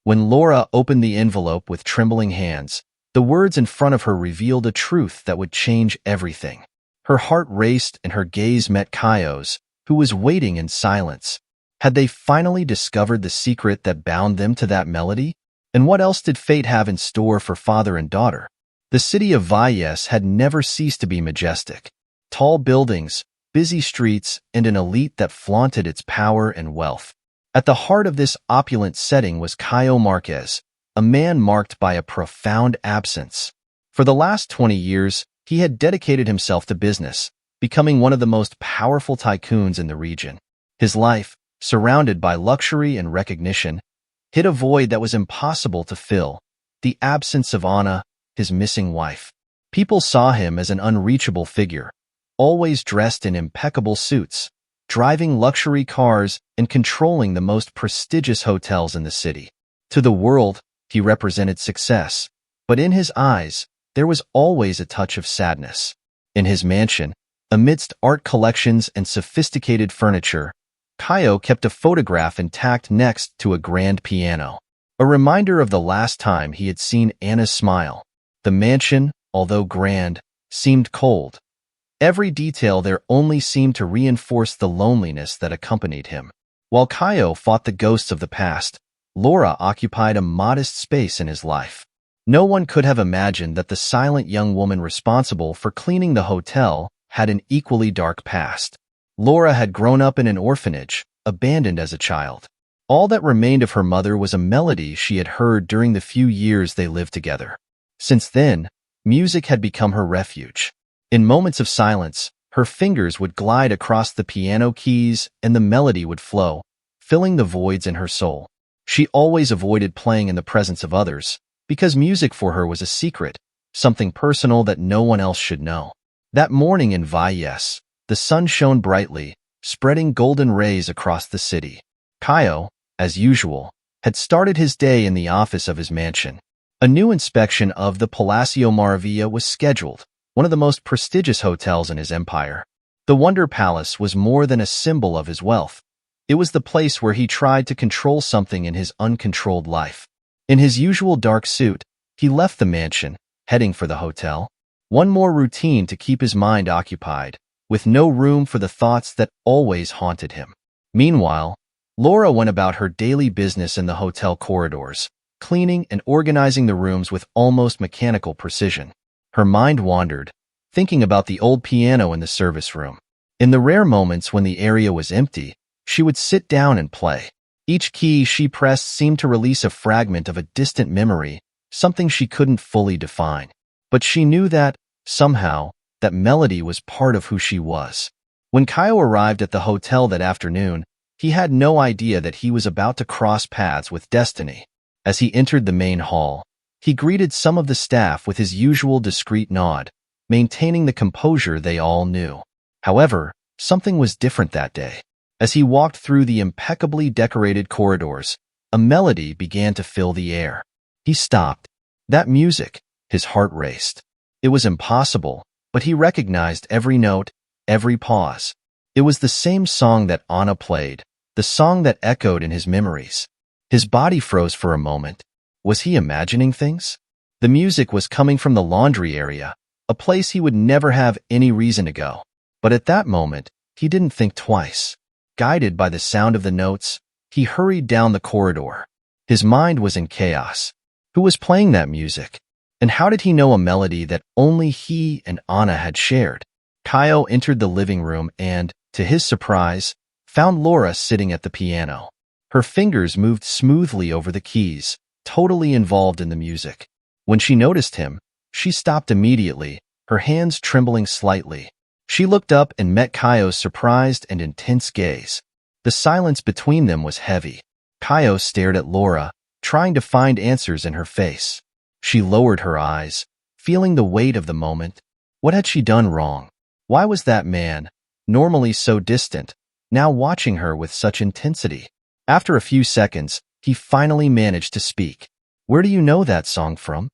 When Laura opened the envelope with trembling hands, the words in front of her revealed a truth that would change everything. Her heart raced and her gaze met Kaio's, who was waiting in silence. Had they finally discovered the secret that bound them to that melody? And what else did fate have in store for father and daughter? The city of Valles had never ceased to be majestic. Tall buildings, busy streets, and an elite that flaunted its power and wealth. At the heart of this opulent setting was Caio Marquez, a man marked by a profound absence. For the last 20 years, he had dedicated himself to business, becoming one of the most powerful tycoons in the region. His life, surrounded by luxury and recognition, hid a void that was impossible to fill: the absence of Anna, his missing wife. People saw him as an unreachable figure, always dressed in impeccable suits, driving luxury cars and controlling the most prestigious hotels in the city. To the world, he represented success, but in his eyes, there was always a touch of sadness. In his mansion, amidst art collections and sophisticated furniture, Caio kept a photograph intact next to a grand piano, a reminder of the last time he had seen Anna's smile. The mansion, although grand, seemed cold. Every detail there only seemed to reinforce the loneliness that accompanied him. While Caio fought the ghosts of the past, Laura occupied a modest space in his life. No one could have imagined that the silent young woman responsible for cleaning the hotel had an equally dark past. Laura had grown up in an orphanage, abandoned as a child. All that remained of her mother was a melody she had heard during the few years they lived together. Since then, music had become her refuge. In moments of silence, her fingers would glide across the piano keys and the melody would flow, filling the voids in her soul. She always avoided playing in the presence of others, because music for her was a secret, something personal that no one else should know. That morning in Valles, the sun shone brightly, spreading golden rays across the city. Caio, as usual, had started his day in the office of his mansion. A new inspection of the Palacio Maravilla was scheduled, one of the most prestigious hotels in his empire. The Wonder Palace was more than a symbol of his wealth. It was the place where he tried to control something in his uncontrolled life. In his usual dark suit, he left the mansion, heading for the hotel. One more routine to keep his mind occupied, with no room for the thoughts that always haunted him. Meanwhile, Laura went about her daily business in the hotel corridors, cleaning and organizing the rooms with almost mechanical precision. Her mind wandered, thinking about the old piano in the service room. In the rare moments when the area was empty, she would sit down and play. Each key she pressed seemed to release a fragment of a distant memory, something she couldn't fully define. But she knew that, somehow, that melody was part of who she was. When Caio arrived at the hotel that afternoon, he had no idea that he was about to cross paths with destiny. As he entered the main hall, he greeted some of the staff with his usual discreet nod, maintaining the composure they all knew. However, something was different that day. As he walked through the impeccably decorated corridors, a melody began to fill the air. He stopped. That music, his heart raced. It was impossible, but he recognized every note, every pause. It was the same song that Anna played, the song that echoed in his memories. His body froze for a moment. Was he imagining things? The music was coming from the laundry area, a place he would never have any reason to go. But at that moment, he didn't think twice. Guided by the sound of the notes, he hurried down the corridor. His mind was in chaos. Who was playing that music? And how did he know a melody that only he and Anna had shared? Caio entered the living room and, to his surprise, found Laura sitting at the piano. Her fingers moved smoothly over the keys, totally involved in the music. When she noticed him, she stopped immediately, her hands trembling slightly. She looked up and met Caio's surprised and intense gaze. The silence between them was heavy. Caio stared at Laura, trying to find answers in her face. She lowered her eyes, feeling the weight of the moment. What had she done wrong? Why was that man, normally so distant, now watching her with such intensity? After a few seconds, he finally managed to speak. "Where do you know that song from?"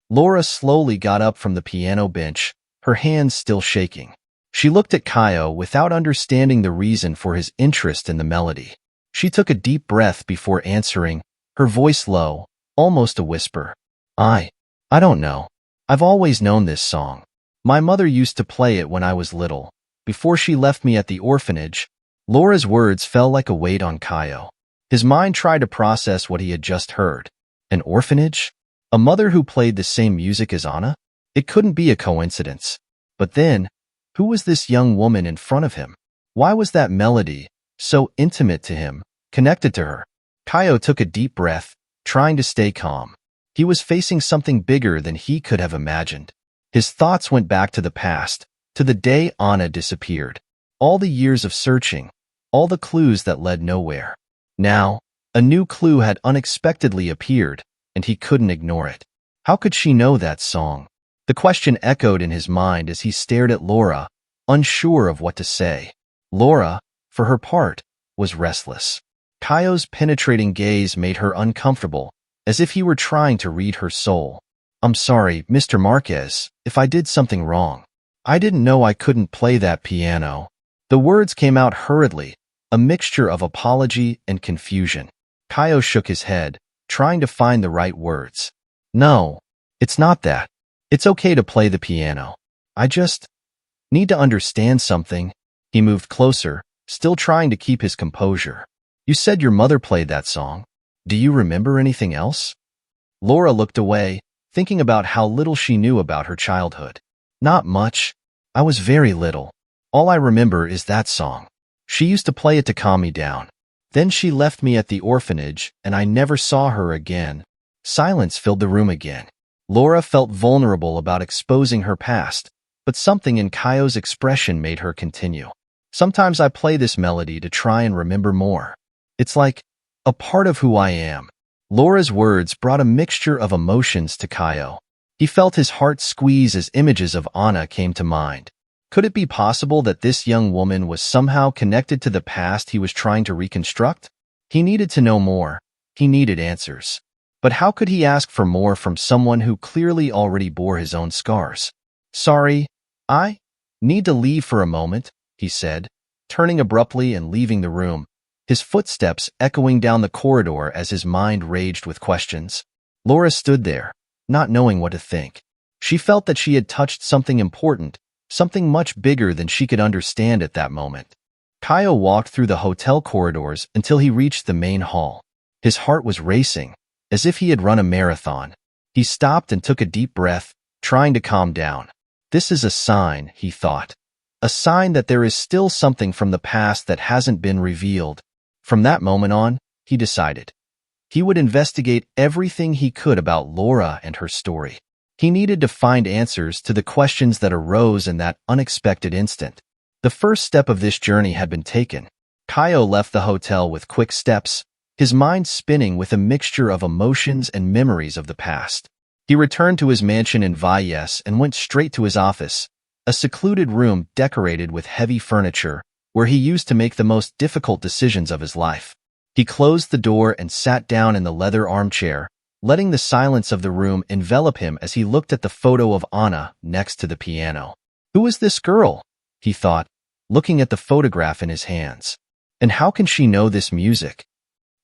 Laura slowly got up from the piano bench, her hands still shaking. She looked at Caio without understanding the reason for his interest in the melody. She took a deep breath before answering, her voice low, almost a whisper. I don't know. I've always known this song. My mother used to play it when I was little, before she left me at the orphanage. Laura's words fell like a weight on Kaio. His mind tried to process what he had just heard. An orphanage? A mother who played the same music as Anna? It couldn't be a coincidence. But then, who was this young woman in front of him? Why was that melody, so intimate to him, connected to her? Kaio took a deep breath, trying to stay calm. He was facing something bigger than he could have imagined. His thoughts went back to the past, to the day Anna disappeared. All the years of searching, all the clues that led nowhere. Now, a new clue had unexpectedly appeared, and he couldn't ignore it. How could she know that song? The question echoed in his mind as he stared at Laura, unsure of what to say. Laura, for her part, was restless. Kaio's penetrating gaze made her uncomfortable, as if he were trying to read her soul. I'm sorry, Mr. Marquez, if I did something wrong. I didn't know I couldn't play that piano. The words came out hurriedly, a mixture of apology and confusion. Kaio shook his head, trying to find the right words. No, it's not that. It's okay to play the piano. I just need to understand something. He moved closer, still trying to keep his composure. You said your mother played that song. Do you remember anything else? Laura looked away, thinking about how little she knew about her childhood. Not much. I was very little. All I remember is that song. She used to play it to calm me down. Then she left me at the orphanage, and I never saw her again. Silence filled the room again. Laura felt vulnerable about exposing her past, but something in Kaio's expression made her continue. Sometimes I play this melody to try and remember more. It's like a part of who I am. Laura's words brought a mixture of emotions to Kaio. He felt his heart squeeze as images of Anna came to mind. Could it be possible that this young woman was somehow connected to the past he was trying to reconstruct? He needed to know more. He needed answers. But how could he ask for more from someone who clearly already bore his own scars? Sorry, I need to leave for a moment, he said, turning abruptly and leaving the room, his footsteps echoing down the corridor as his mind raged with questions. Laura stood there, not knowing what to think. She felt that she had touched something important, something much bigger than she could understand at that moment. Kaio walked through the hotel corridors until he reached the main hall. His heart was racing, as if he had run a marathon. He stopped and took a deep breath, trying to calm down. This is a sign, he thought. A sign that there is still something from the past that hasn't been revealed. From that moment on, he decided. He would investigate everything he could about Laura and her story. He needed to find answers to the questions that arose in that unexpected instant. The first step of this journey had been taken. Kaio left the hotel with quick steps, his mind spinning with a mixture of emotions and memories of the past. He returned to his mansion in Valles and went straight to his office, a secluded room decorated with heavy furniture, where he used to make the most difficult decisions of his life. He closed the door and sat down in the leather armchair, letting the silence of the room envelop him as he looked at the photo of Anna next to the piano. Who is this girl? He thought, looking at the photograph in his hands. And how can she know this music?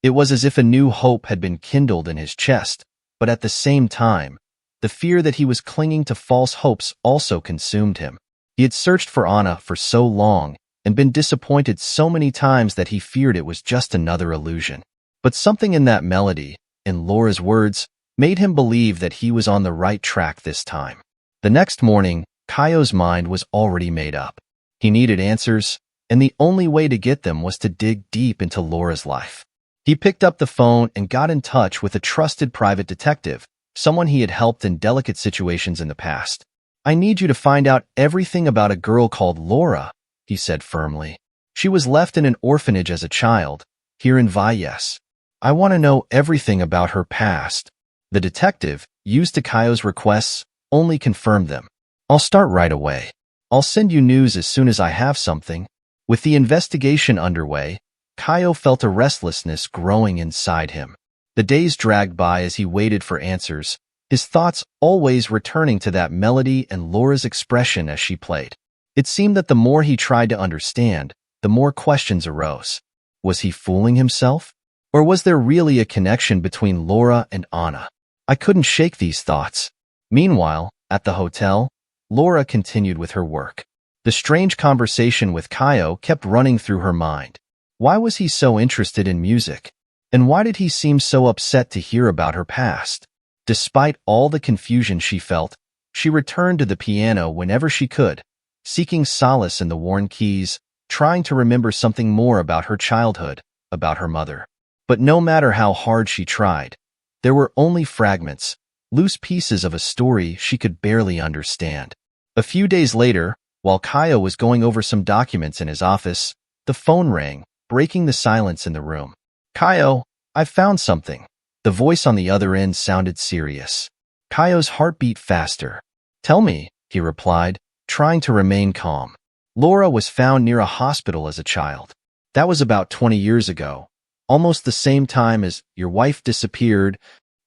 It was as if a new hope had been kindled in his chest, but at the same time, the fear that he was clinging to false hopes also consumed him. He had searched for Anna for so long and been disappointed so many times that he feared it was just another illusion. But something in that melody, in Laura's words, made him believe that he was on the right track this time. The next morning, Kaio's mind was already made up. He needed answers, and the only way to get them was to dig deep into Laura's life. He picked up the phone and got in touch with a trusted private detective, someone he had helped in delicate situations in the past. I need you to find out everything about a girl called Laura, he said firmly. She was left in an orphanage as a child, here in Valles. I want to know everything about her past. The detective, used to Kaio's requests, only confirmed them. I'll start right away. I'll send you news as soon as I have something. With the investigation underway, Kaio felt a restlessness growing inside him. The days dragged by as he waited for answers, his thoughts always returning to that melody and Laura's expression as she played. It seemed that the more he tried to understand, the more questions arose. Was he fooling himself? Or was there really a connection between Laura and Anna? I couldn't shake these thoughts. Meanwhile, at the hotel, Laura continued with her work. The strange conversation with Kaio kept running through her mind. Why was he so interested in music? And why did he seem so upset to hear about her past? Despite all the confusion she felt, she returned to the piano whenever she could, seeking solace in the worn keys, trying to remember something more about her childhood, about her mother. But no matter how hard she tried, there were only fragments, loose pieces of a story she could barely understand. A few days later, while Kaio was going over some documents in his office, the phone rang, breaking the silence in the room. Kaio, I've found something. The voice on the other end sounded serious. Kaio's heart beat faster. Tell me, he replied, trying to remain calm. Laura was found near a hospital as a child. That was about 20 years ago, almost the same time as your wife disappeared.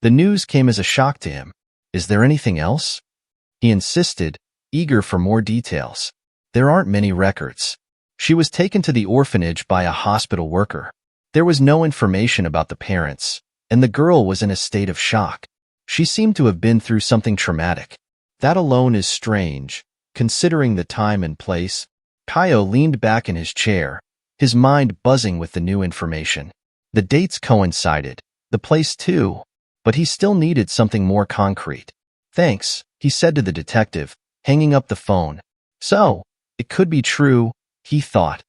The news came as a shock to him. Is there anything else? He insisted, eager for more details. There aren't many records. She was taken to the orphanage by a hospital worker. There was no information about the parents, and the girl was in a state of shock. She seemed to have been through something traumatic. That alone is strange, considering the time and place. Kaio leaned back in his chair, his mind buzzing with the new information. The dates coincided, the place too, but he still needed something more concrete. Thanks, he said to the detective, hanging up the phone. So, it could be true, he thought,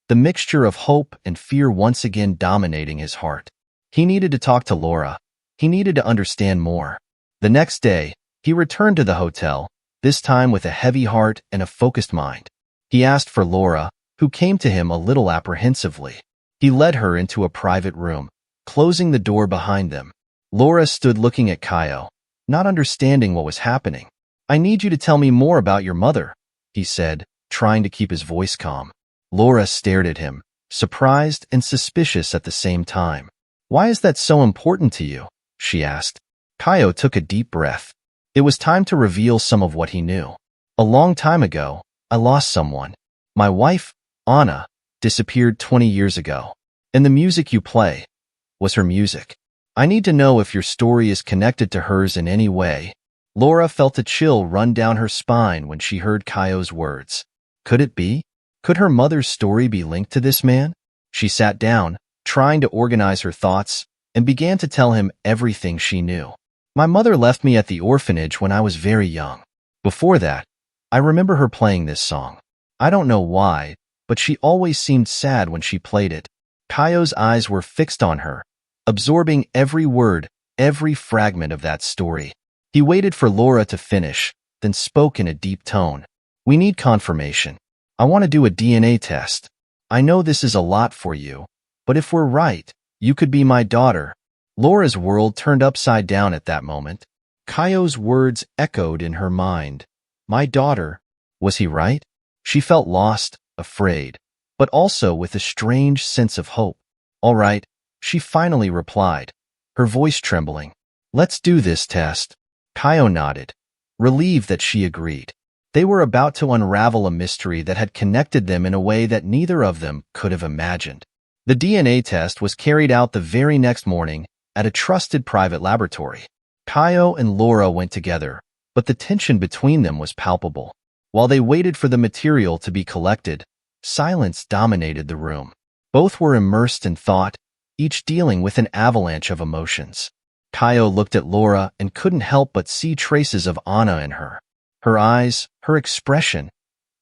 the mixture of hope and fear once again dominating his heart. He needed to talk to Laura. He needed to understand more. The next day, he returned to the hotel, this time with a heavy heart and a focused mind. He asked for Laura, who came to him a little apprehensively. He led her into a private room, closing the door behind them. Laura stood looking at Kaio, not understanding what was happening. I need you to tell me more about your mother, he said, trying to keep his voice calm. Laura stared at him, surprised and suspicious at the same time. Why is that so important to you? She asked. Kaio took a deep breath. It was time to reveal some of what he knew. A long time ago, I lost someone. My wife, Anna, disappeared 20 years ago. And the music you play was her music. I need to know if your story is connected to hers in any way. Laura felt a chill run down her spine when she heard Kaio's words. Could it be? Could her mother's story be linked to this man? She sat down, trying to organize her thoughts, and began to tell him everything she knew. My mother left me at the orphanage when I was very young. Before that, I remember her playing this song. I don't know why, but she always seemed sad when she played it. Kaio's eyes were fixed on her, absorbing every word, every fragment of that story. He waited for Laura to finish, then spoke in a deep tone. We need confirmation. I want to do a DNA test. I know this is a lot for you, but if we're right, you could be my daughter. Laura's world turned upside down at that moment. Kaio's words echoed in her mind. My daughter. Was he right? She felt lost, afraid, but also with a strange sense of hope. All right, she finally replied, her voice trembling. Let's do this test. Kaio nodded, relieved that she agreed. They were about to unravel a mystery that had connected them in a way that neither of them could have imagined. The DNA test was carried out the very next morning at a trusted private laboratory. Kaio and Laura went together, but the tension between them was palpable. While they waited for the material to be collected, silence dominated the room. Both were immersed in thought, each dealing with an avalanche of emotions. Kaio looked at Laura and couldn't help but see traces of Anna in her. Her eyes, her expression.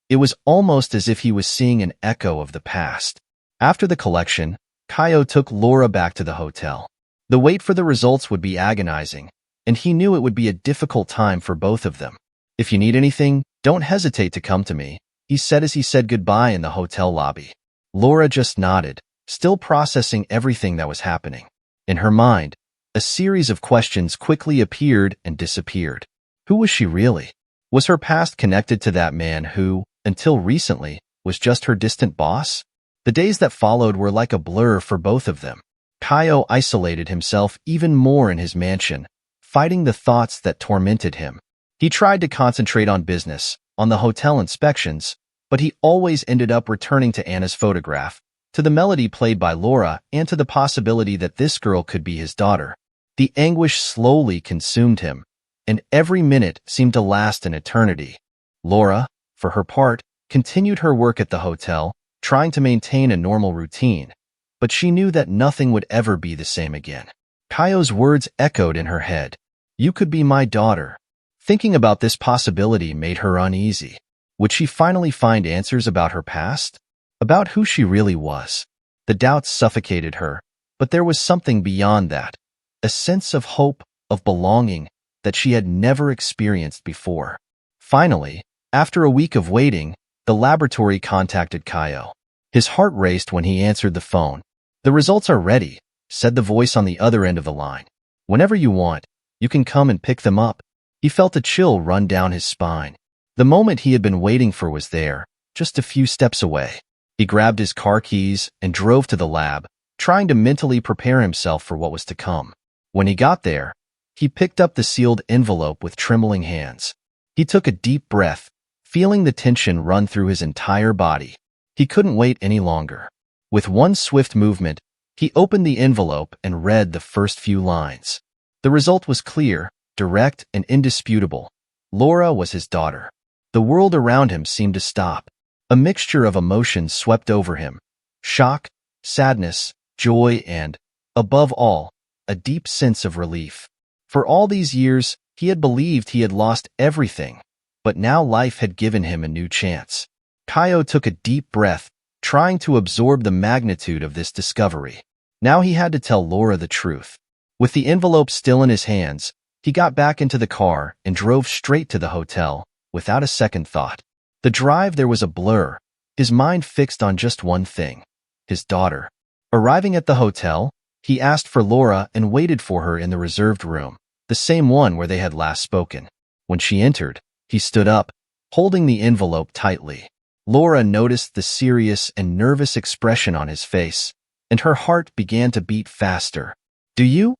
It was almost as if he was seeing an echo of the past. After the collection, Kaio took Laura back to the hotel. The wait for the results would be agonizing, and he knew it would be a difficult time for both of them. If you need anything, don't hesitate to come to me, he said as he said goodbye in the hotel lobby. Laura just nodded, still processing everything that was happening. In her mind, a series of questions quickly appeared and disappeared. Who was she really? Was her past connected to that man who, until recently, was just her distant boss? The days that followed were like a blur for both of them. Kaio isolated himself even more in his mansion, fighting the thoughts that tormented him. He tried to concentrate on business, on the hotel inspections, but he always ended up returning to Anna's photograph, to the melody played by Laura, and to the possibility that this girl could be his daughter. The anguish slowly consumed him, and every minute seemed to last an eternity. Laura, for her part, continued her work at the hotel, trying to maintain a normal routine, but she knew that nothing would ever be the same again. Kaio's words echoed in her head. "You could be my daughter." Thinking about this possibility made her uneasy. Would she finally find answers about her past? About who she really was? The doubts suffocated her, but there was something beyond that. A sense of hope, of belonging, that she had never experienced before. Finally, after a week of waiting, the laboratory contacted Kaio. His heart raced when he answered the phone. "The results are ready," said the voice on the other end of the line. "Whenever you want, you can come and pick them up." He felt a chill run down his spine. The moment he had been waiting for was there, just a few steps away. He grabbed his car keys and drove to the lab, trying to mentally prepare himself for what was to come. When he got there, he picked up the sealed envelope with trembling hands. He took a deep breath, feeling the tension run through his entire body. He couldn't wait any longer. With one swift movement, he opened the envelope and read the first few lines. The result was clear, direct, and indisputable. Laura was his daughter. The world around him seemed to stop. A mixture of emotions swept over him. Shock, sadness, joy, and, above all, a deep sense of relief. For all these years, he had believed he had lost everything, but now life had given him a new chance. Kaio took a deep breath, trying to absorb the magnitude of this discovery. Now he had to tell Laura the truth. With the envelope still in his hands, he got back into the car and drove straight to the hotel, without a second thought. The drive there was a blur, his mind fixed on just one thing: his daughter. Arriving at the hotel, he asked for Laura and waited for her in the reserved room, the same one where they had last spoken. When she entered, he stood up, holding the envelope tightly. Laura noticed the serious and nervous expression on his face, and her heart began to beat faster. "Do you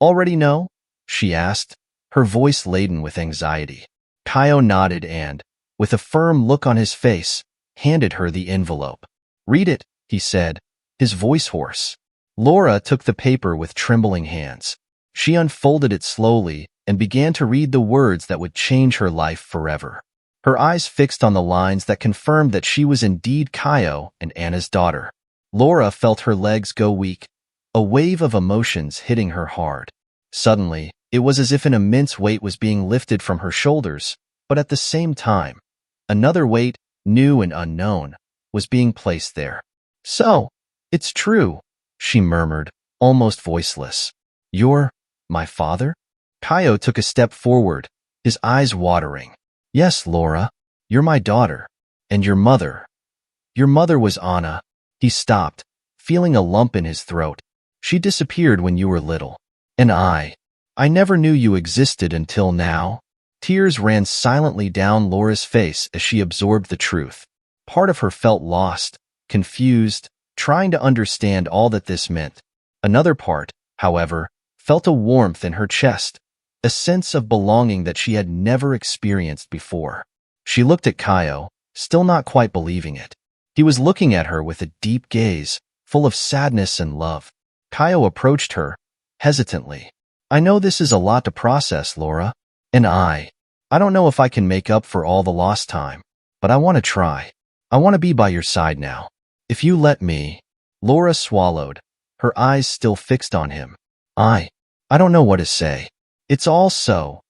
already know?" she asked, her voice laden with anxiety. Kaio nodded and, with a firm look on his face, handed her the envelope. "Read it," he said, his voice hoarse. Laura took the paper with trembling hands. She unfolded it slowly and began to read the words that would change her life forever. Her eyes fixed on the lines that confirmed that she was indeed Kaio and Anna's daughter. Laura felt her legs go weak, a wave of emotions hitting her hard. Suddenly, it was as if an immense weight was being lifted from her shoulders, but at the same time, another weight, new and unknown, was being placed there. "So, it's true," she murmured, almost voiceless. "You're my father?" Kaio took a step forward, his eyes watering. "Yes, Laura, you're my daughter. And your mother. Your mother was Anna." He stopped, feeling a lump in his throat. "She disappeared when you were little. And I never knew you existed until now." Tears ran silently down Laura's face as she absorbed the truth. Part of her felt lost, confused, trying to understand all that this meant. Another part, however, felt a warmth in her chest, a sense of belonging that she had never experienced before. She looked at Kaio, still not quite believing it. He was looking at her with a deep gaze, full of sadness and love. Kaio approached her, hesitantly. "I know this is a lot to process, Laura. And I don't know if I can make up for all the lost time, but I want to try. I want to be by your side now. If you let me." Laura swallowed, her eyes still fixed on him. I don't know what to say. It's all so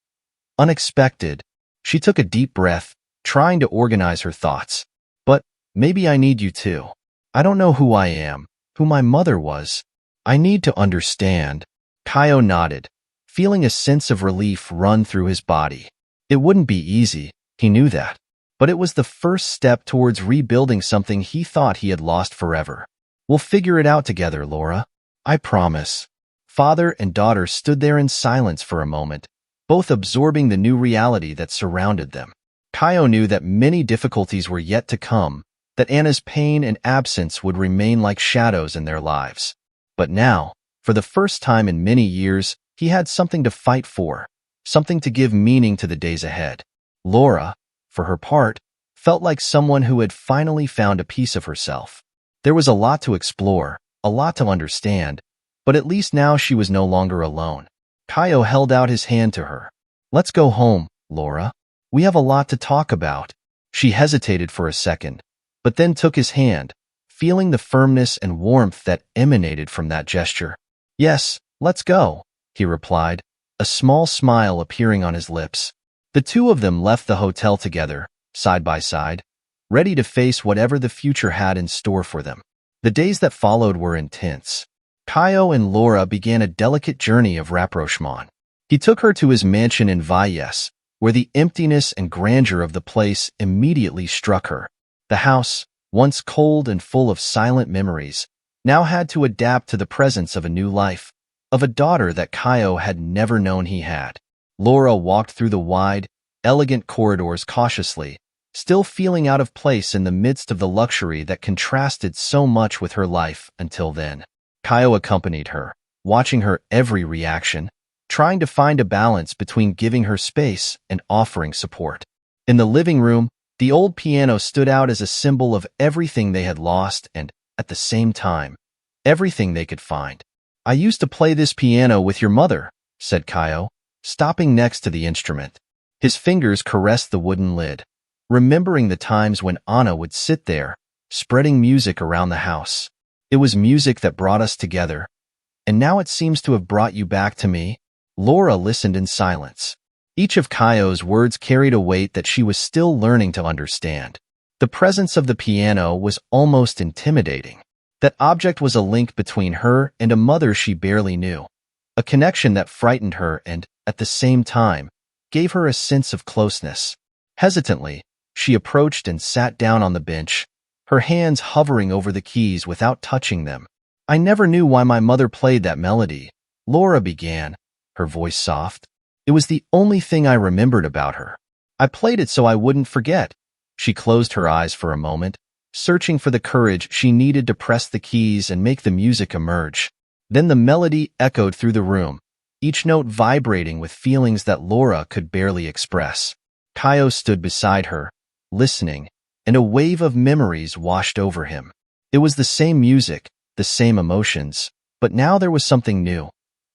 unexpected." She took a deep breath, trying to organize her thoughts. "But maybe I need you too. I don't know who I am, who my mother was. I need to understand." Kaio nodded, feeling a sense of relief run through his body. It wouldn't be easy, he knew that, but it was the first step towards rebuilding something he thought he had lost forever. "We'll figure it out together, Laura. I promise." Father and daughter stood there in silence for a moment, both absorbing the new reality that surrounded them. Kaio knew that many difficulties were yet to come, that Anna's pain and absence would remain like shadows in their lives. But now, for the first time in many years, he had something to fight for, something to give meaning to the days ahead. Laura, for her part, felt like someone who had finally found a piece of herself. There was a lot to explore, a lot to understand, but at least now she was no longer alone. Kaio held out his hand to her. "Let's go home, Laura. We have a lot to talk about." She hesitated for a second, but then took his hand, feeling the firmness and warmth that emanated from that gesture. "Yes, let's go," he replied, a small smile appearing on his lips. The two of them left the hotel together, side by side, ready to face whatever the future had in store for them. The days that followed were intense. Kaio and Laura began a delicate journey of rapprochement. He took her to his mansion in Valles, where the emptiness and grandeur of the place immediately struck her. The house, once cold and full of silent memories, now had to adapt to the presence of a new life, of a daughter that Kaio had never known he had. Laura walked through the wide, elegant corridors cautiously, still feeling out of place in the midst of the luxury that contrasted so much with her life until then. Kaio accompanied her, watching her every reaction, trying to find a balance between giving her space and offering support. In the living room, the old piano stood out as a symbol of everything they had lost and, at the same time, everything they could find. "I used to play this piano with your mother," said Kaio, stopping next to the instrument. His fingers caressed the wooden lid, remembering the times when Anna would sit there, spreading music around the house. "It was music that brought us together, and now it seems to have brought you back to me." Laura listened in silence. Each of Kaio's words carried a weight that she was still learning to understand. The presence of the piano was almost intimidating. That object was a link between her and a mother she barely knew, a connection that frightened her and, at the same time, gave her a sense of closeness. Hesitantly, she approached and sat down on the bench, her hands hovering over the keys without touching them. "I never knew why my mother played that melody," Laura began, her voice soft. "It was the only thing I remembered about her. I played it so I wouldn't forget." She closed her eyes for a moment, searching for the courage she needed to press the keys and make the music emerge. Then the melody echoed through the room, each note vibrating with feelings that Laura could barely express. Kaio stood beside her, listening, and a wave of memories washed over him. It was the same music, the same emotions, but now there was something new.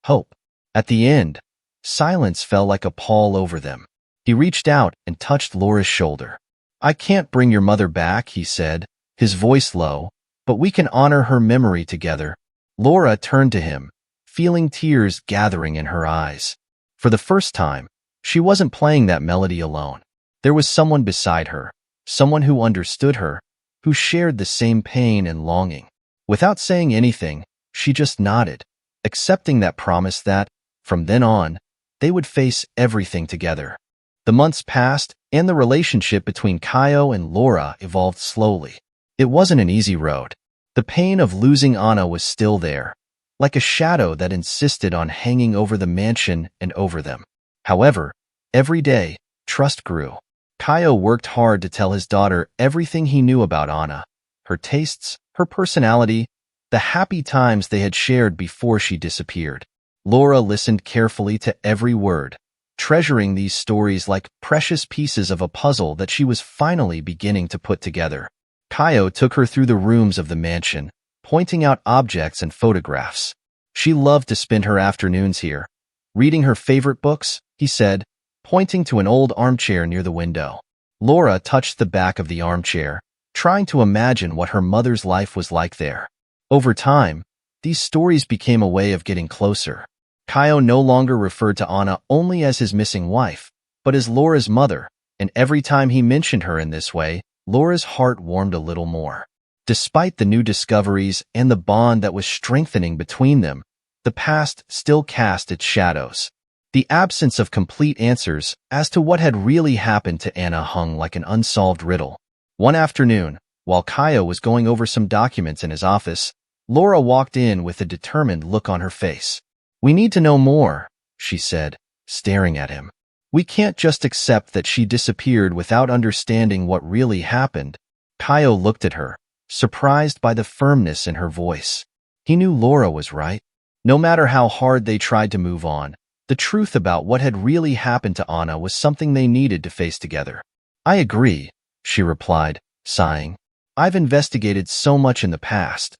Hope. At the end, silence fell like a pall over them. He reached out and touched Laura's shoulder. "I can't bring your mother back," he said, his voice low, "but we can honor her memory together." Laura turned to him, feeling tears gathering in her eyes. For the first time, she wasn't playing that melody alone. There was someone beside her, someone who understood her, who shared the same pain and longing. Without saying anything, she just nodded, accepting that promise that, from then on, they would face everything together. The months passed, and the relationship between Kaio and Laura evolved slowly. It wasn't an easy road. The pain of losing Anna was still there, like a shadow that insisted on hanging over the mansion and over them. However, every day, trust grew. Kaio worked hard to tell his daughter everything he knew about Anna, her tastes, her personality, the happy times they had shared before she disappeared. Laura listened carefully to every word, treasuring these stories like precious pieces of a puzzle that she was finally beginning to put together. Kaio took her through the rooms of the mansion, pointing out objects and photographs. She loved to spend her afternoons here, reading her favorite books, he said, pointing to an old armchair near the window. Laura touched the back of the armchair, trying to imagine what her mother's life was like there. Over time, these stories became a way of getting closer. Kaio no longer referred to Anna only as his missing wife, but as Laura's mother, and every time he mentioned her in this way, Laura's heart warmed a little more. Despite the new discoveries and the bond that was strengthening between them, the past still cast its shadows. The absence of complete answers as to what had really happened to Anna hung like an unsolved riddle. One afternoon, while Kaio was going over some documents in his office, Laura walked in with a determined look on her face. "We need to know more," she said, staring at him. "We can't just accept that she disappeared without understanding what really happened." Kaio looked at her, surprised by the firmness in her voice. He knew Laura was right. No matter how hard they tried to move on, the truth about what had really happened to Anna was something they needed to face together. "I agree," she replied, sighing. I've investigated so much in the past.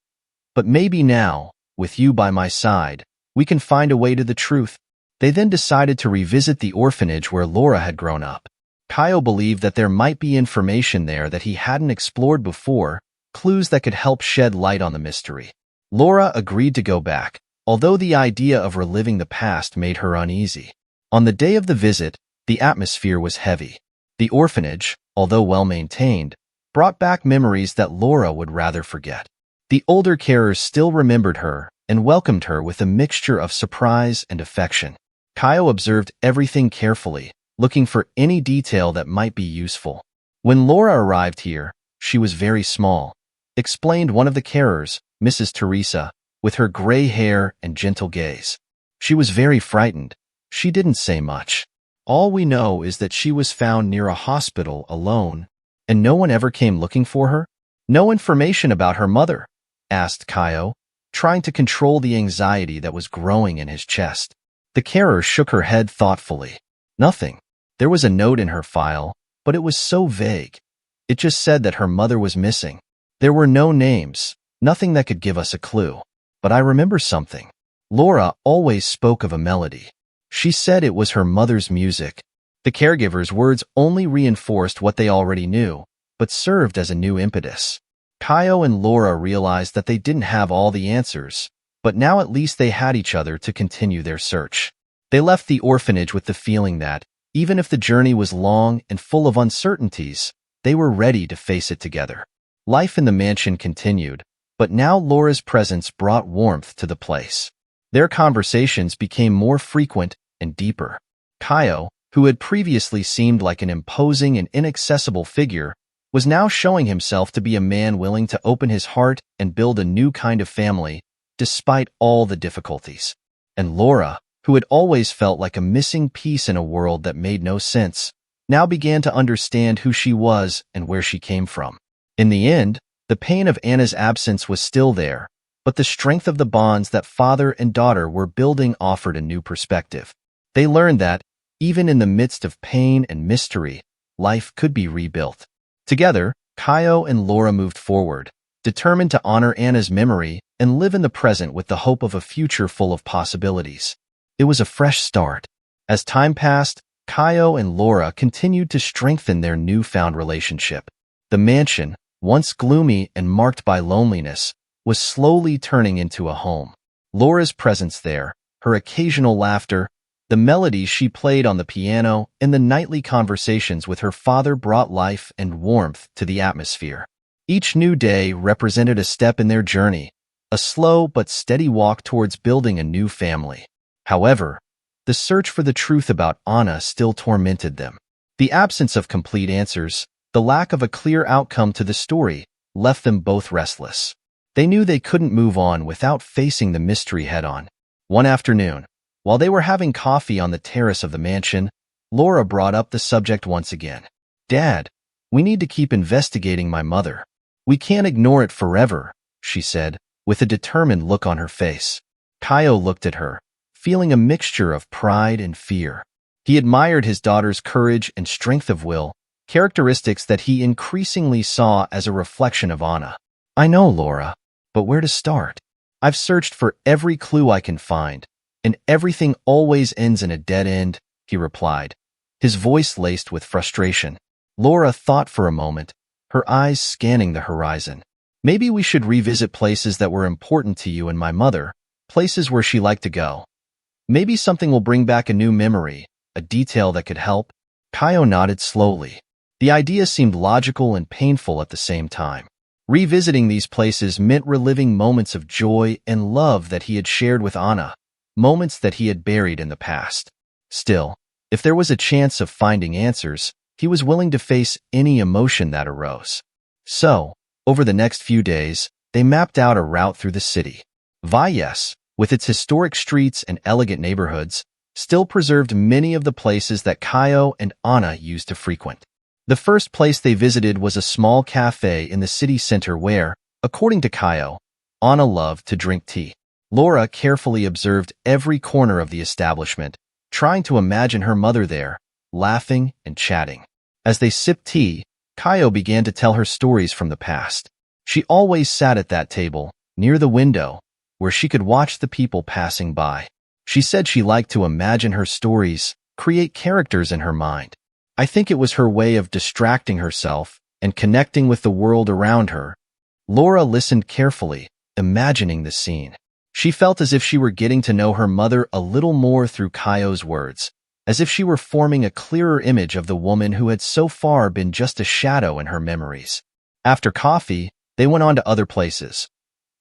But maybe now, with you by my side, we can find a way to the truth." They then decided to revisit the orphanage where Laura had grown up. Kaio believed that there might be information there that he hadn't explored before, clues that could help shed light on the mystery. Laura agreed to go back, although the idea of reliving the past made her uneasy. On the day of the visit, the atmosphere was heavy. The orphanage, although well-maintained, brought back memories that Laura would rather forget. The older carers still remembered her and welcomed her with a mixture of surprise and affection. Kaio observed everything carefully, looking for any detail that might be useful. When Laura arrived here, she was very small, explained one of the carers, Mrs. Teresa, with her gray hair and gentle gaze. She was very frightened. She didn't say much. All we know is that she was found near a hospital alone, and no one ever came looking for her. No information about her mother, asked Kaio, trying to control the anxiety that was growing in his chest. The carer shook her head thoughtfully. Nothing. There was a note in her file, but it was so vague. It just said that her mother was missing. There were no names, nothing that could give us a clue. But I remember something. Laura always spoke of a melody. She said it was her mother's music. The caregiver's words only reinforced what they already knew, but served as a new impetus. Kaio and Laura realized that they didn't have all the answers, but now at least they had each other to continue their search. They left the orphanage with the feeling that, even if the journey was long and full of uncertainties, they were ready to face it together. Life in the mansion continued, but now Laura's presence brought warmth to the place. Their conversations became more frequent and deeper. Kaio, who had previously seemed like an imposing and inaccessible figure, was now showing himself to be a man willing to open his heart and build a new kind of family, despite all the difficulties. And Laura, who had always felt like a missing piece in a world that made no sense, now began to understand who she was and where she came from. In the end, the pain of Anna's absence was still there, but the strength of the bonds that father and daughter were building offered a new perspective. They learned that, even in the midst of pain and mystery, life could be rebuilt. Together, Kaio and Laura moved forward, determined to honor Anna's memory and live in the present with the hope of a future full of possibilities. It was a fresh start. As time passed, Kaio and Laura continued to strengthen their newfound relationship. The mansion, once gloomy and marked by loneliness, was slowly turning into a home. Laura's presence there, her occasional laughter, the melodies she played on the piano, and the nightly conversations with her father brought life and warmth to the atmosphere. Each new day represented a step in their journey, a slow but steady walk towards building a new family. However, the search for the truth about Anna still tormented them. The absence of complete answers, the lack of a clear outcome to the story, left them both restless. They knew they couldn't move on without facing the mystery head-on. One afternoon, while they were having coffee on the terrace of the mansion, Laura brought up the subject once again. "Dad, we need to keep investigating my mother. We can't ignore it forever," she said, with a determined look on her face. Kaio looked at her, feeling a mixture of pride and fear. He admired his daughter's courage and strength of will, characteristics that he increasingly saw as a reflection of Anna. "I know, Laura, but where to start? I've searched for every clue I can find, and everything always ends in a dead end," he replied, his voice laced with frustration. Laura thought for a moment, her eyes scanning the horizon. "Maybe we should revisit places that were important to you and my mother, places where she liked to go. Maybe something will bring back a new memory, a detail that could help." Kaio nodded slowly. The idea seemed logical and painful at the same time. Revisiting these places meant reliving moments of joy and love that he had shared with Anna, moments that he had buried in the past. Still, if there was a chance of finding answers, he was willing to face any emotion that arose. So, over the next few days, they mapped out a route through the city. Valles, with its historic streets and elegant neighborhoods, still preserved many of the places that Kaio and Anna used to frequent. The first place they visited was a small cafe in the city center where, according to Kaio, Anna loved to drink tea. Laura carefully observed every corner of the establishment, trying to imagine her mother there, laughing and chatting. As they sipped tea, Kaio began to tell her stories from the past. She always sat at that table, near the window, where she could watch the people passing by. She said she liked to imagine her stories, create characters in her mind. I think it was her way of distracting herself and connecting with the world around her. Laura listened carefully, imagining the scene. She felt as if she were getting to know her mother a little more through Kaio's words, as if she were forming a clearer image of the woman who had so far been just a shadow in her memories. After coffee, they went on to other places.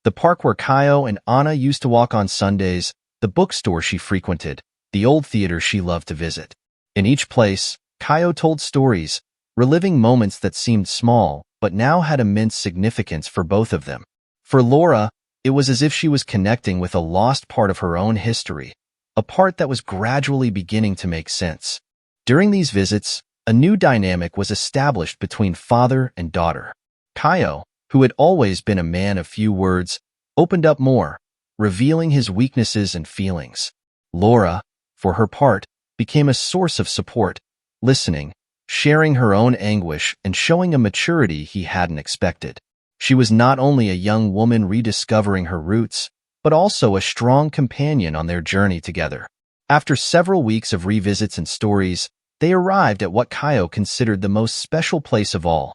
The park where Kaio and Anna used to walk on Sundays, the bookstore she frequented, the old theater she loved to visit. In each place, Kaio told stories, reliving moments that seemed small but now had immense significance for both of them. For Laura, it was as if she was connecting with a lost part of her own history, a part that was gradually beginning to make sense. During these visits, a new dynamic was established between father and daughter. Kaio, who had always been a man of few words, opened up more, revealing his weaknesses and feelings. Laura, for her part, became a source of support, listening, sharing her own anguish and showing a maturity he hadn't expected. She was not only a young woman rediscovering her roots, but also a strong companion on their journey together. After several weeks of revisits and stories, they arrived at what Kaio considered the most special place of all,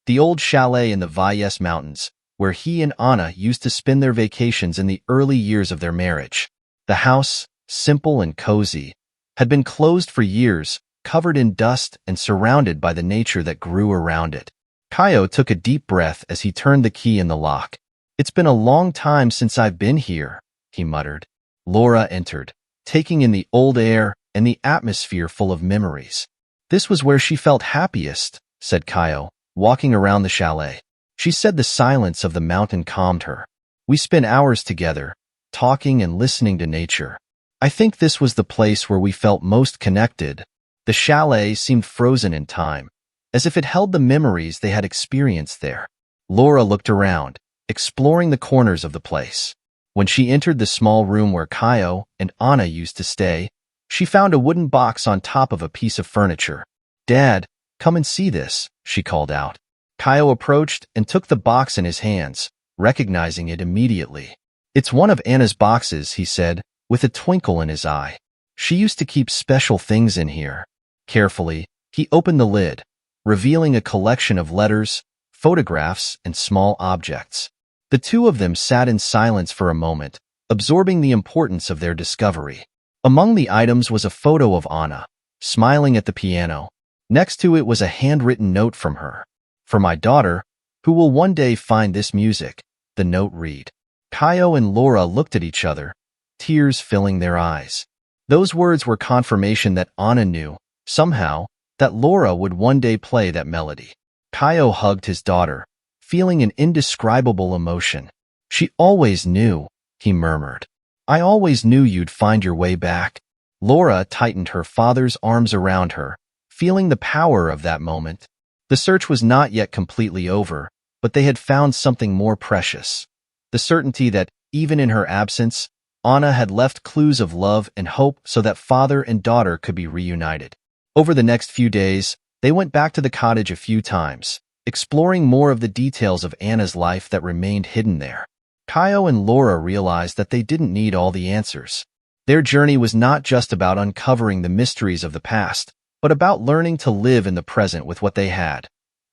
the old chalet in the Valles Mountains, where he and Anna used to spend their vacations in the early years of their marriage. The house, simple and cozy, had been closed for years, covered in dust and surrounded by the nature that grew around it. Kaio took a deep breath as he turned the key in the lock. "It's been a long time since I've been here," he muttered. Laura entered, taking in the old air and the atmosphere full of memories. "This was where she felt happiest," said Kaio, walking around the chalet. She said the silence of the mountain calmed her. "We spent hours together, talking and listening to nature. I think this was the place where we felt most connected." The chalet seemed frozen in time, as if it held the memories they had experienced there. Laura looked around, exploring the corners of the place. When she entered the small room where Kaio and Anna used to stay, she found a wooden box on top of a piece of furniture. "Dad, come and see this," she called out. Kaio approached and took the box in his hands, recognizing it immediately. "It's one of Anna's boxes," he said, with a twinkle in his eye. "She used to keep special things in here." Carefully, he opened the lid, revealing a collection of letters, photographs, and small objects. The two of them sat in silence for a moment, absorbing the importance of their discovery. Among the items was a photo of Anna, smiling at the piano. Next to it was a handwritten note from her. "For my daughter, who will one day find this music," the note read. Kaio and Laura looked at each other, tears filling their eyes. Those words were confirmation that Anna knew, somehow, that Laura would one day play that melody. Kaio hugged his daughter, feeling an indescribable emotion. "She always knew," he murmured. "I always knew you'd find your way back." Laura tightened her father's arms around her, feeling the power of that moment. The search was not yet completely over, but they had found something more precious. The certainty that, even in her absence, Anna had left clues of love and hope so that father and daughter could be reunited. Over the next few days, they went back to the cottage a few times, exploring more of the details of Anna's life that remained hidden there. Kaio and Laura realized that they didn't need all the answers. Their journey was not just about uncovering the mysteries of the past, but about learning to live in the present with what they had,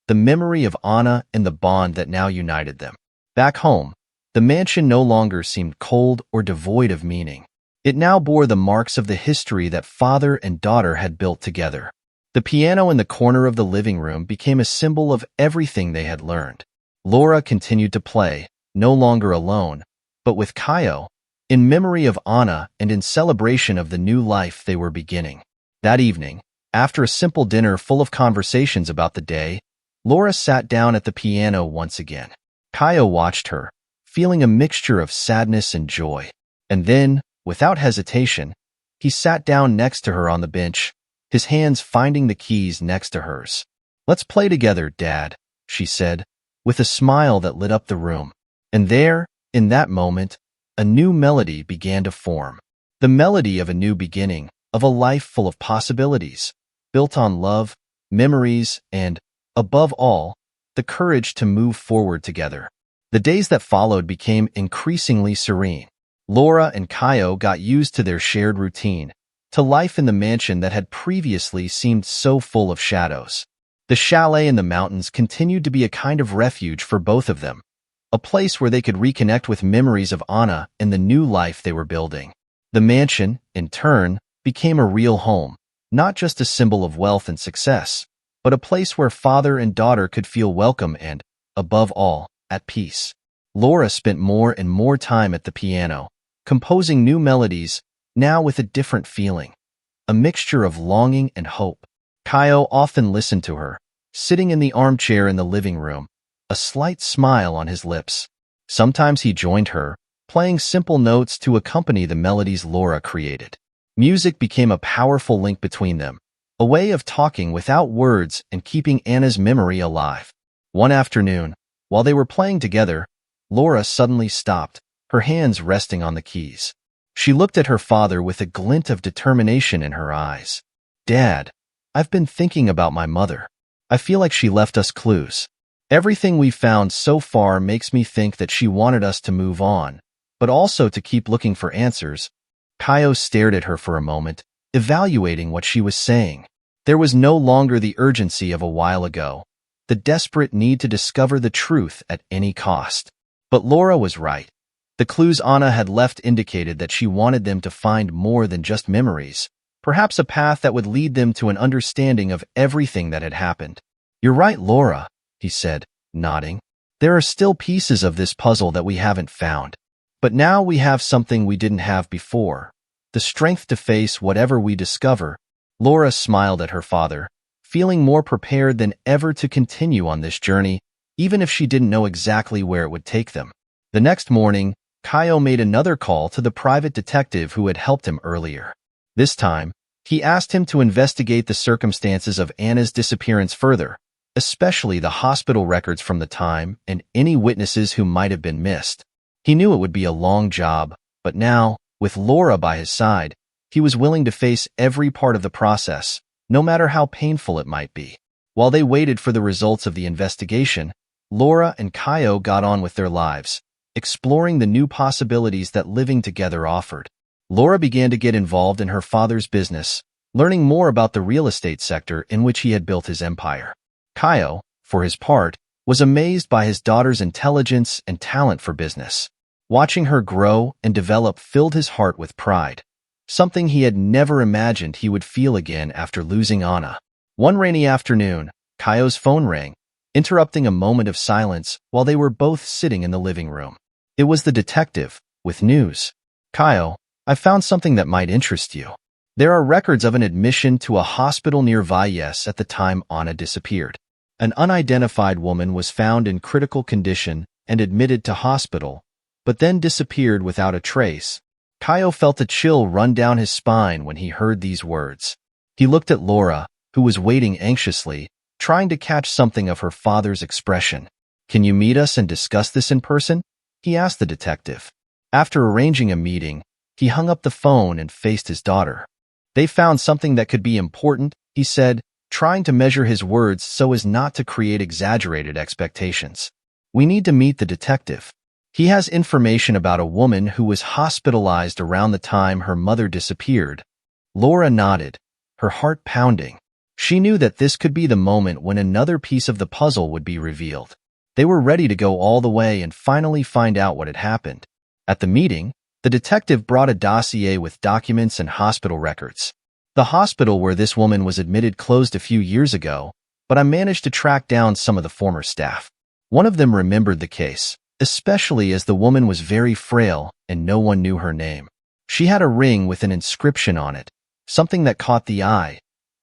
the memory of Anna and the bond that now united them. Back home, the mansion no longer seemed cold or devoid of meaning. It now bore the marks of the history that father and daughter had built together. The piano in the corner of the living room became a symbol of everything they had learned. Laura continued to play, no longer alone, but with Kaio, in memory of Anna and in celebration of the new life they were beginning. That evening, after a simple dinner full of conversations about the day, Laura sat down at the piano once again. Kaio watched her, feeling a mixture of sadness and joy. And then, without hesitation, he sat down next to her on the bench, his hands finding the keys next to hers. "Let's play together, Dad," she said, with a smile that lit up the room. And there, in that moment, a new melody began to form. The melody of a new beginning, of a life full of possibilities, built on love, memories, and, above all, the courage to move forward together. The days that followed became increasingly serene. Laura and Kaio got used to their shared routine, to life in the mansion that had previously seemed so full of shadows. The chalet in the mountains continued to be a kind of refuge for both of them, a place where they could reconnect with memories of Anna and the new life they were building. The mansion, in turn, became a real home, not just a symbol of wealth and success, but a place where father and daughter could feel welcome and, above all, at peace. Laura spent more and more time at the piano, composing new melodies, now with a different feeling, a mixture of longing and hope. Kaio often listened to her, sitting in the armchair in the living room, a slight smile on his lips. Sometimes he joined her, playing simple notes to accompany the melodies Laura created. Music became a powerful link between them, a way of talking without words and keeping Anna's memory alive. One afternoon, while they were playing together, Laura suddenly stopped, her hands resting on the keys. She looked at her father with a glint of determination in her eyes. "Dad, I've been thinking about my mother. I feel like she left us clues. Everything we've found so far makes me think that she wanted us to move on, but also to keep looking for answers." Kaio stared at her for a moment, evaluating what she was saying. There was no longer the urgency of a while ago, the desperate need to discover the truth at any cost. But Laura was right. The clues Anna had left indicated that she wanted them to find more than just memories, perhaps a path that would lead them to an understanding of everything that had happened. "You're right, Laura," he said, nodding. "There are still pieces of this puzzle that we haven't found. But now we have something we didn't have before, the strength to face whatever we discover." Laura smiled at her father, feeling more prepared than ever to continue on this journey, even if she didn't know exactly where it would take them. The next morning, Kaio made another call to the private detective who had helped him earlier. This time, he asked him to investigate the circumstances of Anna's disappearance further, especially the hospital records from the time and any witnesses who might have been missed. He knew it would be a long job, but now, with Laura by his side, he was willing to face every part of the process, no matter how painful it might be. While they waited for the results of the investigation, Laura and Kaio got on with their lives, exploring the new possibilities that living together offered. Laura began to get involved in her father's business, learning more about the real estate sector in which he had built his empire. Kaio, for his part, was amazed by his daughter's intelligence and talent for business. Watching her grow and develop filled his heart with pride, something he had never imagined he would feel again after losing Anna. One rainy afternoon, Kaio's phone rang, interrupting a moment of silence while they were both sitting in the living room. It was the detective, with news. "Kaio, I found something that might interest you. There are records of an admission to a hospital near Valles at the time Anna disappeared. An unidentified woman was found in critical condition and admitted to hospital, but then disappeared without a trace." Kaio felt a chill run down his spine when he heard these words. He looked at Laura, who was waiting anxiously, trying to catch something of her father's expression. "Can you meet us and discuss this in person?" he asked the detective. After arranging a meeting, he hung up the phone and faced his daughter. "They found something that could be important," he said, trying to measure his words so as not to create exaggerated expectations. "We need to meet the detective. He has information about a woman who was hospitalized around the time her mother disappeared." Laura nodded, her heart pounding. She knew that this could be the moment when another piece of the puzzle would be revealed. They were ready to go all the way and finally find out what had happened. At the meeting, the detective brought a dossier with documents and hospital records. "The hospital where this woman was admitted closed a few years ago, but I managed to track down some of the former staff. One of them remembered the case, especially as the woman was very frail and no one knew her name. She had a ring with an inscription on it, something that caught the eye,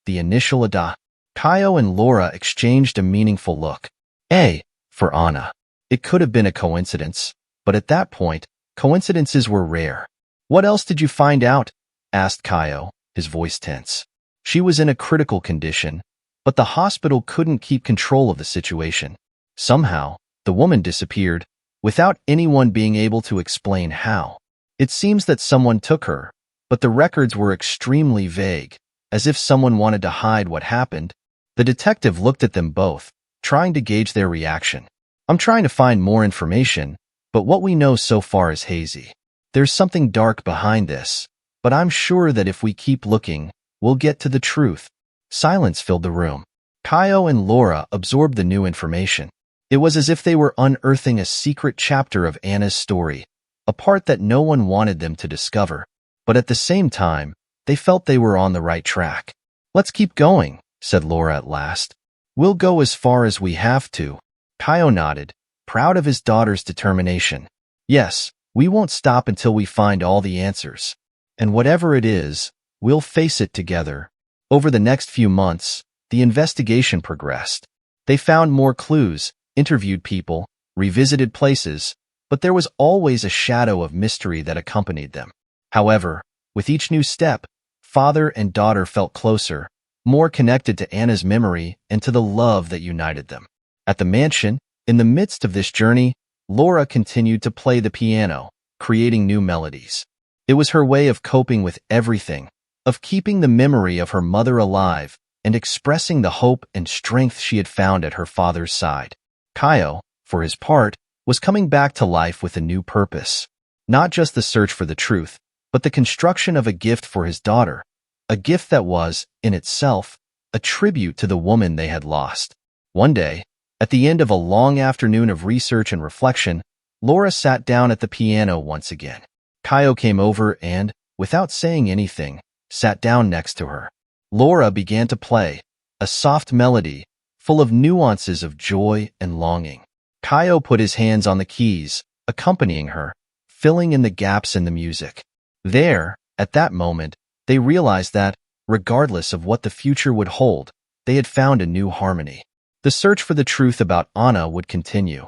the initial Ada." Kaio and Laura exchanged a meaningful look. A for Anna. It could have been a coincidence, but at that point, coincidences were rare. "What else did you find out?" asked Kaio, his voice tense. She was in a critical condition, but the hospital couldn't keep control of the situation. Somehow, the woman disappeared, without anyone being able to explain how. It seems that someone took her, but the records were extremely vague, as if someone wanted to hide what happened. The detective looked at them both, trying to gauge their reaction. I'm trying to find more information, but what we know so far is hazy. There's something dark behind this, but I'm sure that if we keep looking, we'll get to the truth. Silence filled the room. Kaio and Laura absorbed the new information. It was as if they were unearthing a secret chapter of Anna's story, a part that no one wanted them to discover. But at the same time, they felt they were on the right track. "Let's keep going," said Laura at last. "We'll go as far as we have to." Kaio nodded, proud of his daughter's determination. "Yes, we won't stop until we find all the answers. And whatever it is, we'll face it together." Over the next few months, the investigation progressed. They found more clues, interviewed people, revisited places, but there was always a shadow of mystery that accompanied them. However, with each new step, father and daughter felt closer, more connected to Anna's memory and to the love that united them. At the mansion, in the midst of this journey, Laura continued to play the piano, creating new melodies. It was her way of coping with everything, of keeping the memory of her mother alive and expressing the hope and strength she had found at her father's side. Kaio, for his part, was coming back to life with a new purpose. Not just the search for the truth, but the construction of a gift for his daughter, a gift that was, in itself, a tribute to the woman they had lost. One day, at the end of a long afternoon of research and reflection, Laura sat down at the piano once again. Kaio came over and, without saying anything, sat down next to her. Laura began to play, a soft melody, full of nuances of joy and longing. Kaio put his hands on the keys, accompanying her, filling in the gaps in the music. There, at that moment, they realized that, regardless of what the future would hold, they had found a new harmony. The search for the truth about Anna would continue.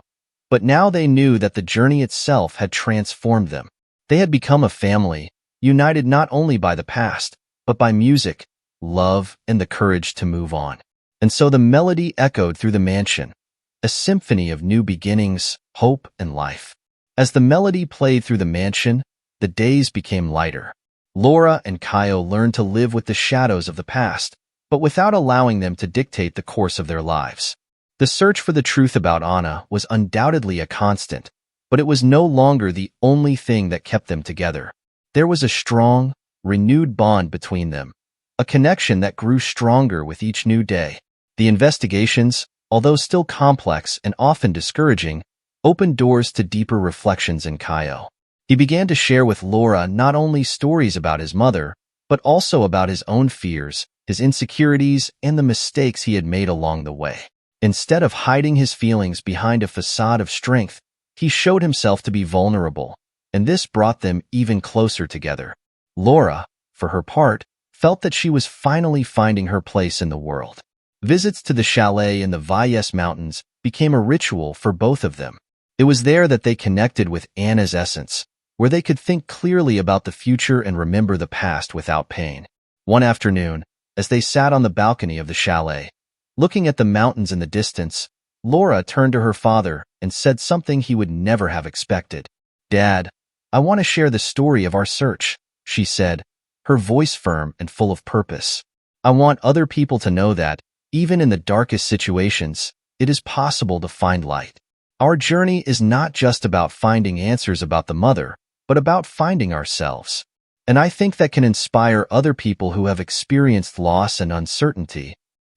But now they knew that the journey itself had transformed them. They had become a family, united not only by the past, but by music, love, and the courage to move on. And so the melody echoed through the mansion, a symphony of new beginnings, hope, and life. As the melody played through the mansion, the days became lighter. Laura and Kaio learned to live with the shadows of the past, but without allowing them to dictate the course of their lives. The search for the truth about Anna was undoubtedly a constant, but it was no longer the only thing that kept them together. There was a strong, renewed bond between them, a connection that grew stronger with each new day. The investigations, although still complex and often discouraging, opened doors to deeper reflections in Kaio. He began to share with Laura not only stories about his mother, but also about his own fears, his insecurities, and the mistakes he had made along the way. Instead of hiding his feelings behind a facade of strength, he showed himself to be vulnerable, and this brought them even closer together. Laura, for her part, felt that she was finally finding her place in the world. Visits to the chalet in the Valles Mountains became a ritual for both of them. It was there that they connected with Anna's essence, where they could think clearly about the future and remember the past without pain. One afternoon, as they sat on the balcony of the chalet, looking at the mountains in the distance, Laura turned to her father and said something he would never have expected. "Dad, I want to share the story of our search," she said, her voice firm and full of purpose. "I want other people to know that, even in the darkest situations, it is possible to find light. Our journey is not just about finding answers about the mother, but about finding ourselves. And I think that can inspire other people who have experienced loss and uncertainty."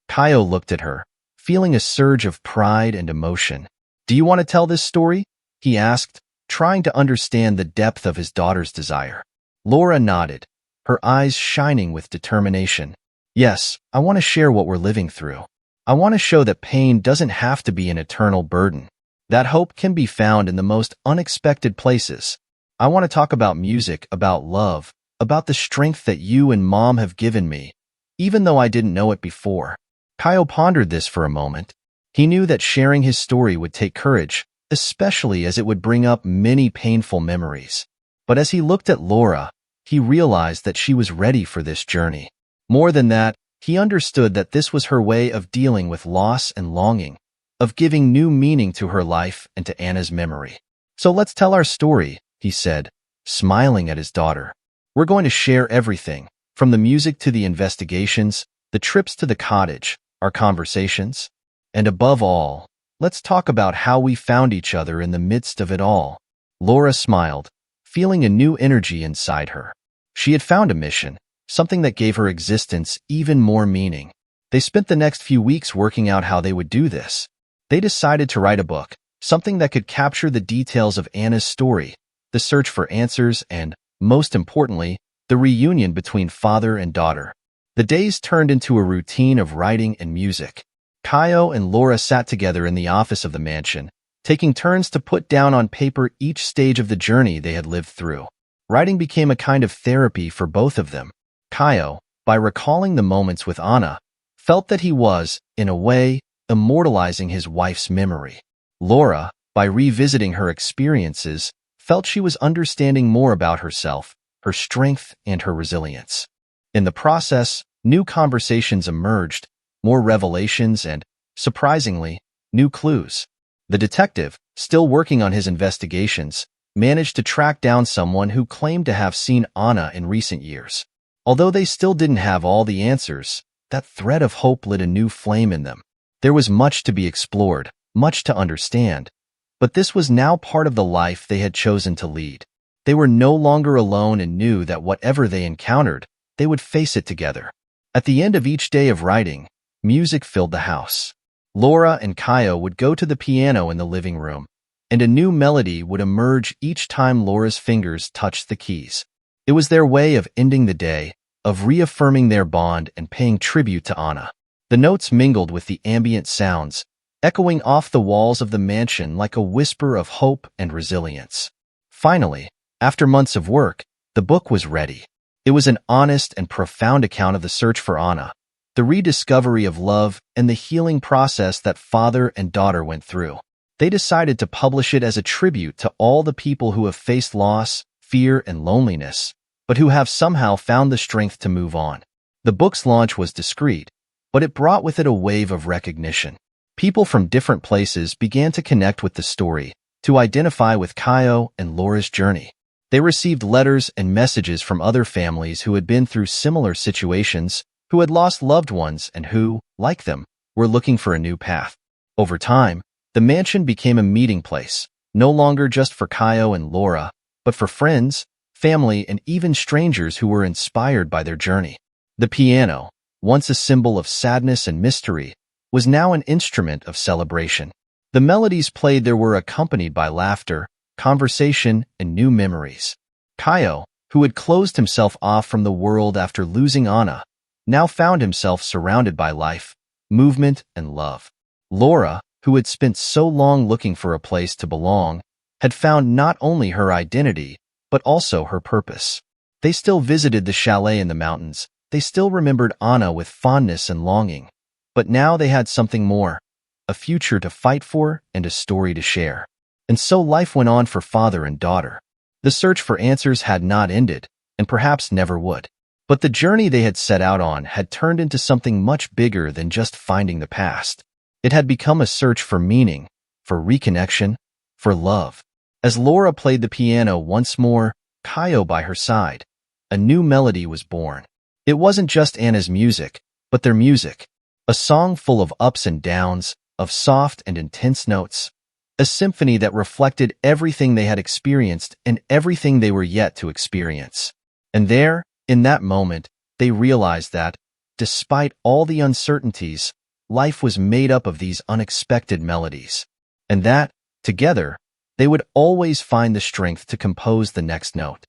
Kaio looked at her, feeling a surge of pride and emotion. "Do you want to tell this story?" he asked, trying to understand the depth of his daughter's desire. Laura nodded, her eyes shining with determination. "Yes, I want to share what we're living through. I want to show that pain doesn't have to be an eternal burden. That hope can be found in the most unexpected places. I want to talk about music, about love, about the strength that you and Mom have given me, even though I didn't know it before." Kaio pondered this for a moment. He knew that sharing his story would take courage, especially as it would bring up many painful memories. But as he looked at Laura, he realized that she was ready for this journey. More than that, he understood that this was her way of dealing with loss and longing, of giving new meaning to her life and to Anna's memory. "So let's tell our story," he said, smiling at his daughter. "We're going to share everything, from the music to the investigations, the trips to the cottage, our conversations. And above all, let's talk about how we found each other in the midst of it all. Laura smiled, feeling a new energy inside her. She had found a mission, something that gave her existence even more meaning. They spent the next few weeks working out how they would do this. They decided to write a book, something that could capture the details of Anna's story, the search for answers, and, most importantly, the reunion between father and daughter. The days turned into a routine of writing and music. Kaio and Laura sat together in the office of the mansion, taking turns to put down on paper each stage of the journey they had lived through. Writing became a kind of therapy for both of them. Kaio, by recalling the moments with Anna, felt that he was, in a way, immortalizing his wife's memory. Laura, by revisiting her experiences, felt she was understanding more about herself, her strength, and her resilience. In the process, new conversations emerged, more revelations and, surprisingly, new clues. The detective, still working on his investigations, managed to track down someone who claimed to have seen Anna in recent years. Although they still didn't have all the answers, that thread of hope lit a new flame in them. There was much to be explored, much to understand, but this was now part of the life they had chosen to lead. They were no longer alone and knew that whatever they encountered, they would face it together. At the end of each day of writing, music filled the house. Laura and Kaio would go to the piano in the living room, and a new melody would emerge each time Laura's fingers touched the keys. It was their way of ending the day, of reaffirming their bond and paying tribute to Anna. The notes mingled with the ambient sounds, echoing off the walls of the mansion like a whisper of hope and resilience. Finally, after months of work, the book was ready. It was an honest and profound account of the search for Anna, the rediscovery of love, and the healing process that father and daughter went through. They decided to publish it as a tribute to all the people who have faced loss, fear, and loneliness, but who have somehow found the strength to move on. The book's launch was discreet, but it brought with it a wave of recognition. People from different places began to connect with the story, to identify with Kaio and Laura's journey. They received letters and messages from other families who had been through similar situations, who had lost loved ones and who, like them, were looking for a new path. Over time, the mansion became a meeting place, no longer just for Kaio and Laura, but for friends, family, and even strangers who were inspired by their journey. The piano, once a symbol of sadness and mystery, was now an instrument of celebration. The melodies played there were accompanied by laughter, conversation, and new memories. Kaio, who had closed himself off from the world after losing Anna, now found himself surrounded by life, movement, and love. Laura, who had spent so long looking for a place to belong, had found not only her identity, but also her purpose. They still visited the chalet in the mountains, they still remembered Anna with fondness and longing, but now they had something more, a future to fight for and a story to share. And so life went on for father and daughter. The search for answers had not ended, and perhaps never would. But the journey they had set out on had turned into something much bigger than just finding the past. It had become a search for meaning, for reconnection, for love. As Laura played the piano once more, Kaio by her side, a new melody was born. It wasn't just Anna's music, but their music. A song full of ups and downs, of soft and intense notes. A symphony that reflected everything they had experienced and everything they were yet to experience. And there, in that moment, they realized that, despite all the uncertainties, life was made up of these unexpected melodies. And that, together, they would always find the strength to compose the next note.